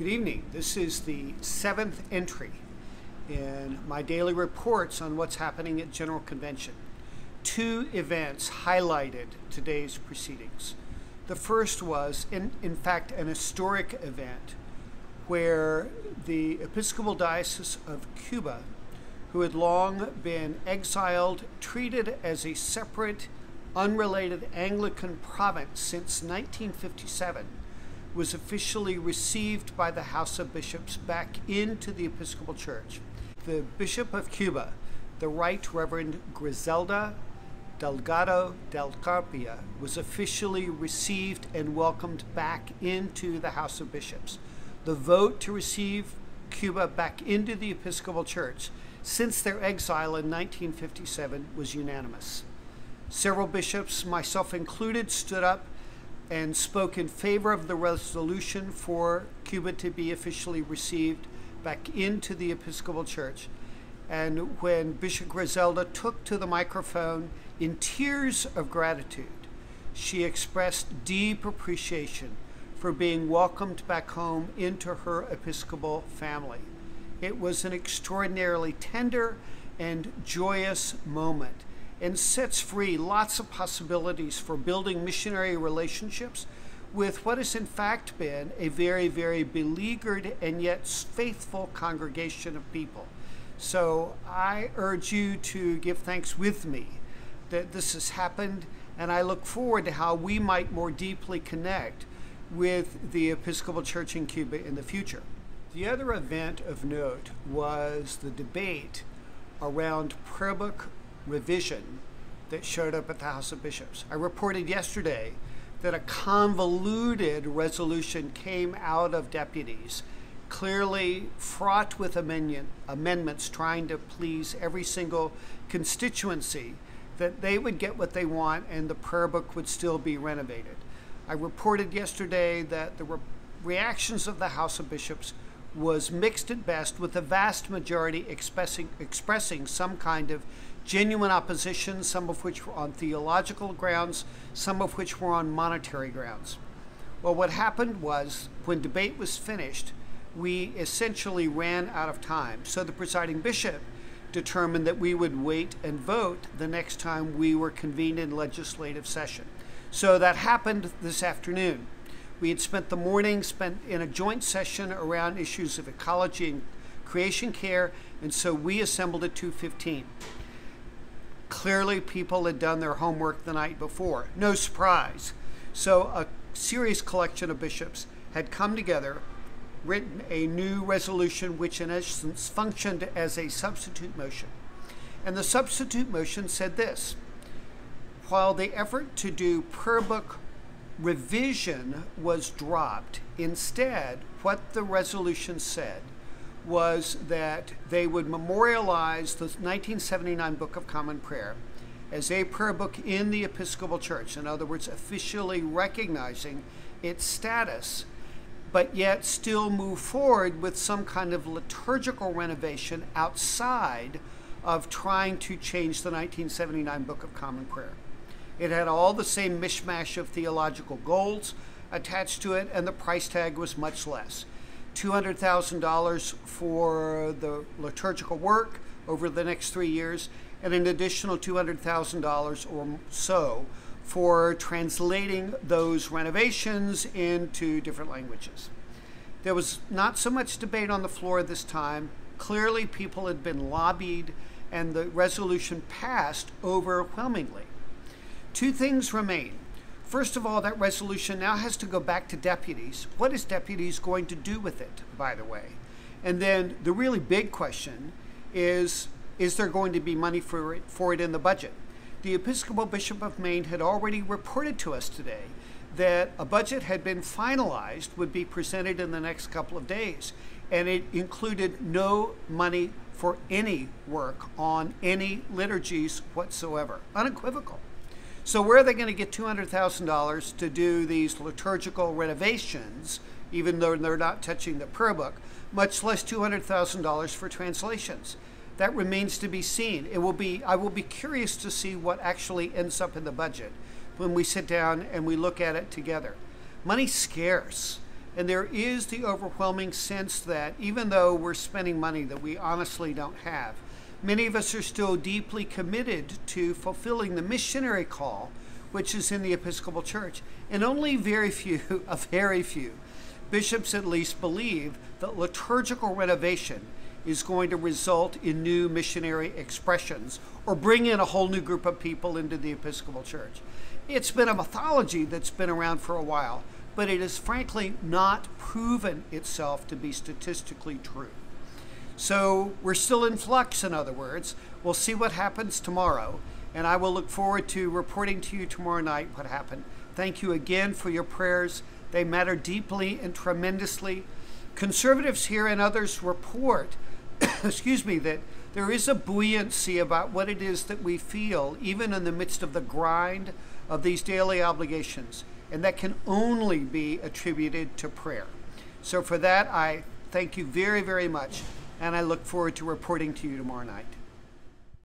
Good evening. This is the 7th entry in my daily reports on what's happening at General Convention. Two events highlighted today's proceedings. The first was, in fact, an historic event where the Episcopal Diocese of Cuba, who had long been exiled, treated as a separate, unrelated Anglican province since 1957, was officially received by the House of Bishops back into the Episcopal Church. The Bishop of Cuba, the Right Reverend Griselda Delgado del Carpia, was officially received and welcomed back into the House of Bishops. The vote to receive Cuba back into the Episcopal Church since their exile in 1957 was unanimous. Several bishops, myself included, stood up and spoke in favor of the resolution for Cuba to be officially received back into the Episcopal Church. And when Bishop Griselda took to the microphone in tears of gratitude, she expressed deep appreciation for being welcomed back home into her Episcopal family. It was an extraordinarily tender and joyous moment, and sets free lots of possibilities for building missionary relationships with what has in fact been a very, very beleaguered and yet faithful congregation of people. So I urge you to give thanks with me that this has happened, and I look forward to how we might more deeply connect with the Episcopal Church in Cuba in the future. The other event of note was the debate around prayer book revision that showed up at the House of Bishops. I reported yesterday that a convoluted resolution came out of deputies, clearly fraught with amendments trying to please every single constituency, that they would get what they want and the prayer book would still be renovated. I reported yesterday that the reactions of the House of Bishops was mixed at best, with the vast majority expressing some kind of genuine opposition, some of which were on theological grounds, some of which were on monetary grounds. Well, what happened was, when debate was finished, we essentially ran out of time. So the presiding bishop determined that we would wait and vote the next time we were convened in legislative session. So that happened this afternoon. We had spent the morning in a joint session around issues of ecology and creation care, and so we assembled at 2:15. Clearly, people had done their homework the night before. No surprise. So a serious collection of bishops had come together, written a new resolution which in essence functioned as a substitute motion. And the substitute motion said this: while the effort to do prayer book revision was dropped, instead what the resolution said was that they would memorialize the 1979 Book of Common Prayer as a prayer book in the Episcopal Church. In other words, officially recognizing its status, but yet still move forward with some kind of liturgical renovation outside of trying to change the 1979 Book of Common Prayer. It had all the same mishmash of theological goals attached to it, and the price tag was much less. $200,000 for the liturgical work over the next 3 years, and an additional $200,000 or so for translating those renovations into different languages. There was not so much debate on the floor this time. Clearly, people had been lobbied, and the resolution passed overwhelmingly. Two things remain. First of all, that resolution now has to go back to deputies. What is deputies going to do with it, by the way? And then the really big question is there going to be money for it in the budget? The Episcopal Bishop of Maine had already reported to us today that a budget had been finalized, would be presented in the next couple of days, and it included no money for any work on any liturgies whatsoever. Unequivocal. So where are they going to get $200,000 to do these liturgical renovations, even though they're not touching the prayer book, much less $200,000 for translations? That remains to be seen. I will be curious to see what actually ends up in the budget when we sit down and we look at it together. Money's scarce. And there is the overwhelming sense that even though we're spending money that we honestly don't have, many of us are still deeply committed to fulfilling the missionary call, which is in the Episcopal Church. And only very few bishops at least believe that liturgical renovation is going to result in new missionary expressions or bring in a whole new group of people into the Episcopal Church. It's been a mythology that's been around for a while, but it has frankly not proven itself to be statistically true. So we're still in flux, in other words. We'll see what happens tomorrow, and I will look forward to reporting to you tomorrow night what happened. Thank you again for your prayers. They matter deeply and tremendously. Conservatives here and others report, that there is a buoyancy about what it is that we feel, even in the midst of the grind of these daily obligations, and that can only be attributed to prayer. So for that, I thank you very, very much, and I look forward to reporting to you tomorrow night.